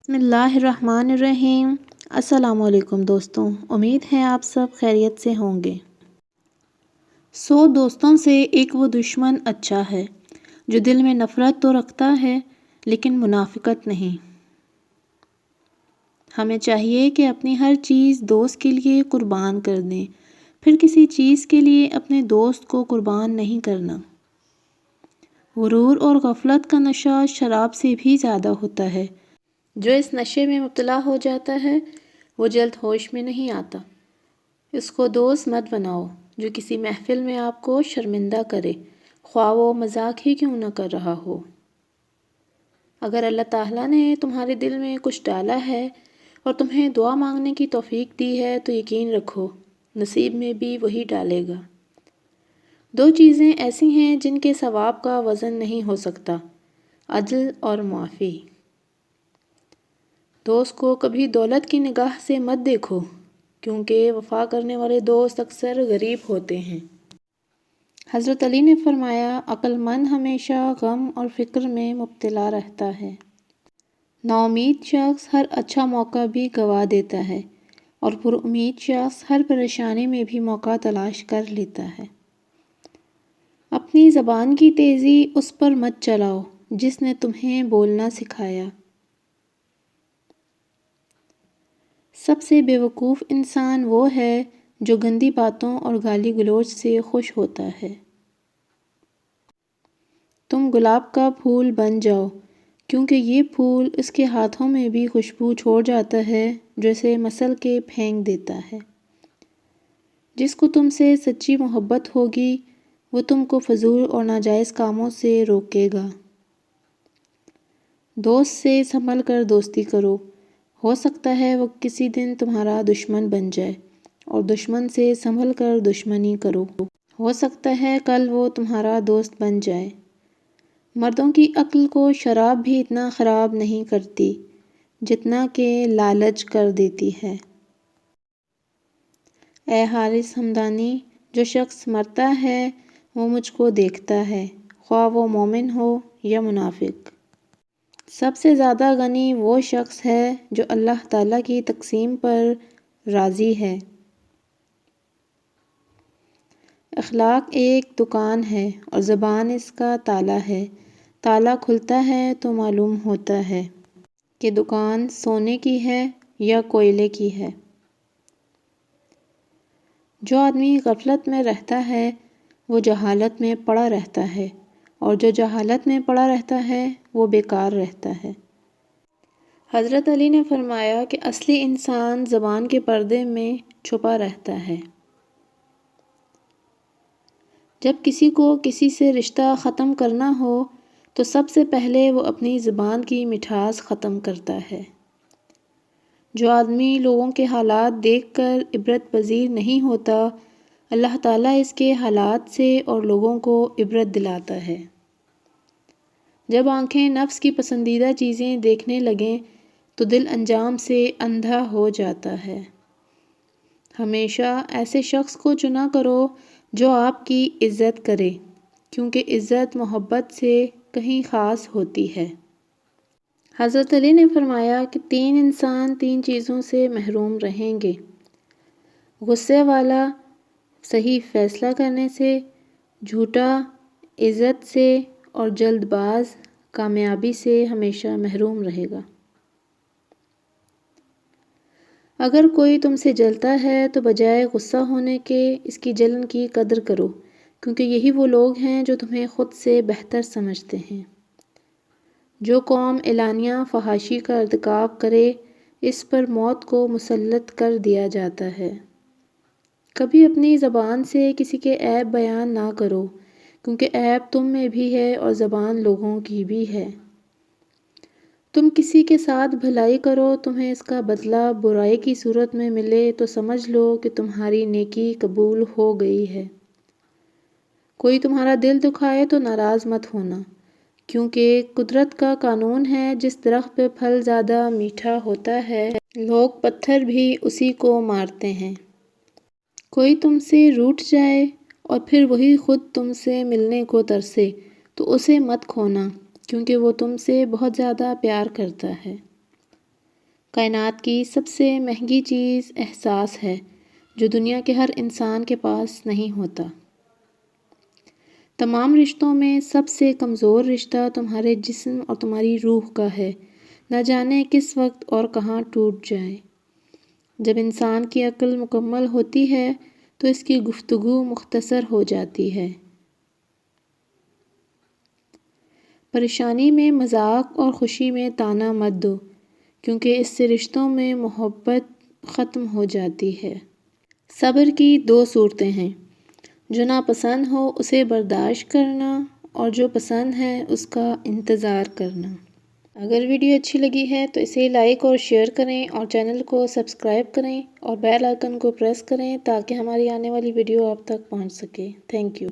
بسم اللہ الرحمن الرحیم۔ السلام علیکم دوستوں، امید ہے آپ سب خیریت سے ہوں گے۔ 100 دوستوں سے ایک وہ دشمن اچھا ہے جو دل میں نفرت تو رکھتا ہے لیکن منافقت نہیں۔ ہمیں چاہیے کہ اپنی ہر چیز دوست کے لیے قربان کر دیں، پھر کسی چیز کے لیے اپنے دوست کو قربان نہیں کرنا۔ غرور اور غفلت کا نشہ شراب سے بھی زیادہ ہوتا ہے۔ جو اس نشے میں مبتلا ہو جاتا ہے وہ جلد ہوش میں نہیں آتا۔ اس کو دوست مت بناؤ جو کسی محفل میں آپ کو شرمندہ کرے، خواہ وہ مذاق ہی کیوں نہ کر رہا ہو۔ اگر اللہ تعالیٰ نے تمہارے دل میں کچھ ڈالا ہے اور تمہیں دعا مانگنے کی توفیق دی ہے تو یقین رکھو نصیب میں بھی وہی ڈالے گا۔ 2 چیزیں ایسی ہیں جن کے ثواب کا وزن نہیں ہو سکتا: عدل اور معافی۔ دوست کو کبھی دولت کی نگاہ سے مت دیکھو، کیونکہ وفا کرنے والے دوست اکثر غریب ہوتے ہیں۔ حضرت علی نے فرمایا، عقل مند ہمیشہ غم اور فکر میں مبتلا رہتا ہے۔ ناامید شخص ہر اچھا موقع بھی گنوا دیتا ہے اور پر امید شخص ہر پریشانی میں بھی موقع تلاش کر لیتا ہے۔ اپنی زبان کی تیزی اس پر مت چلاؤ جس نے تمہیں بولنا سکھایا۔ سب سے بیوقوف انسان وہ ہے جو گندی باتوں اور گالی گلوچ سے خوش ہوتا ہے۔ تم گلاب کا پھول بن جاؤ، کیونکہ یہ پھول اس کے ہاتھوں میں بھی خوشبو چھوڑ جاتا ہے جو اسے مسل کے پھینک دیتا ہے۔ جس کو تم سے سچی محبت ہوگی وہ تم کو فضول اور ناجائز کاموں سے روکے گا۔ دوست سے سنبھل کر دوستی کرو، ہو سکتا ہے وہ کسی دن تمہارا دشمن بن جائے، اور دشمن سے سنبھل کر دشمنی کرو، ہو سکتا ہے کل وہ تمہارا دوست بن جائے۔ مردوں کی عقل کو شراب بھی اتنا خراب نہیں کرتی جتنا کہ لالچ کر دیتی ہے۔ اے حارث ہمدانی، جو شخص مرتا ہے وہ مجھ کو دیکھتا ہے، خواہ وہ مومن ہو یا منافق۔ سب سے زیادہ غنی وہ شخص ہے جو اللہ تعالیٰ کی تقسیم پر راضی ہے۔ اخلاق ایک دکان ہے اور زبان اس کا تالا ہے۔ تالا کھلتا ہے تو معلوم ہوتا ہے کہ دکان سونے کی ہے یا کوئلے کی ہے۔ جو آدمی غفلت میں رہتا ہے وہ جہالت میں پڑا رہتا ہے، اور جو جہالت میں پڑا رہتا ہے وہ بیکار رہتا ہے۔ حضرت علی نے فرمایا کہ اصلی انسان زبان کے پردے میں چھپا رہتا ہے۔ جب کسی کو کسی سے رشتہ ختم کرنا ہو تو سب سے پہلے وہ اپنی زبان کی مٹھاس ختم کرتا ہے۔ جو آدمی لوگوں کے حالات دیکھ کر عبرت پذیر نہیں ہوتا، اللہ تعالیٰ اس کے حالات سے اور لوگوں کو عبرت دلاتا ہے۔ جب آنکھیں نفس کی پسندیدہ چیزیں دیکھنے لگیں تو دل انجام سے اندھا ہو جاتا ہے۔ ہمیشہ ایسے شخص کو چنا کرو جو آپ کی عزت کرے، کیونکہ عزت محبت سے کہیں خاص ہوتی ہے۔ حضرت علی نے فرمایا کہ 3 انسان 3 چیزوں سے محروم رہیں گے: غصے والا صحیح فیصلہ کرنے سے، جھوٹا عزت سے، اور جلد باز کامیابی سے ہمیشہ محروم رہے گا۔ اگر کوئی تم سے جلتا ہے تو بجائے غصہ ہونے کے اس کی جلن کی قدر کرو، کیونکہ یہی وہ لوگ ہیں جو تمہیں خود سے بہتر سمجھتے ہیں۔ جو قوم اعلانیہ فحاشی کا ارتکاب کرے اس پر موت کو مسلط کر دیا جاتا ہے۔ کبھی اپنی زبان سے کسی کے عیب بیان نہ کرو، کیونکہ عیب تم میں بھی ہے اور زبان لوگوں کی بھی ہے۔ تم کسی کے ساتھ بھلائی کرو، تمہیں اس کا بدلہ برائی کی صورت میں ملے تو سمجھ لو کہ تمہاری نیکی قبول ہو گئی ہے۔ کوئی تمہارا دل دکھائے تو ناراض مت ہونا، کیونکہ قدرت کا قانون ہے جس درخت پہ پھل زیادہ میٹھا ہوتا ہے لوگ پتھر بھی اسی کو مارتے ہیں۔ کوئی تم سے روٹھ جائے اور پھر وہی خود تم سے ملنے کو ترسے تو اسے مت کھونا، کیونکہ وہ تم سے بہت زیادہ پیار کرتا ہے۔ کائنات کی سب سے مہنگی چیز احساس ہے، جو دنیا کے ہر انسان کے پاس نہیں ہوتا۔ تمام رشتوں میں سب سے کمزور رشتہ تمہارے جسم اور تمہاری روح کا ہے، نہ جانے کس وقت اور کہاں ٹوٹ جائے۔ جب انسان کی عقل مکمل ہوتی ہے تو اس کی گفتگو مختصر ہو جاتی ہے۔ پریشانی میں مذاق اور خوشی میں طعنہ مت دو، کیونکہ اس سے رشتوں میں محبت ختم ہو جاتی ہے۔ صبر کی دو صورتیں ہیں، جو ناپسند ہو اسے برداشت کرنا اور جو پسند ہے اس کا انتظار کرنا۔ اگر ویڈیو اچھی لگی ہے تو اسے لائک اور شیئر کریں اور چینل کو سبسکرائب کریں اور بیل آئیکن کو پریس کریں تاکہ ہماری آنے والی ویڈیو آپ تک پہنچ سکے۔ Thank you.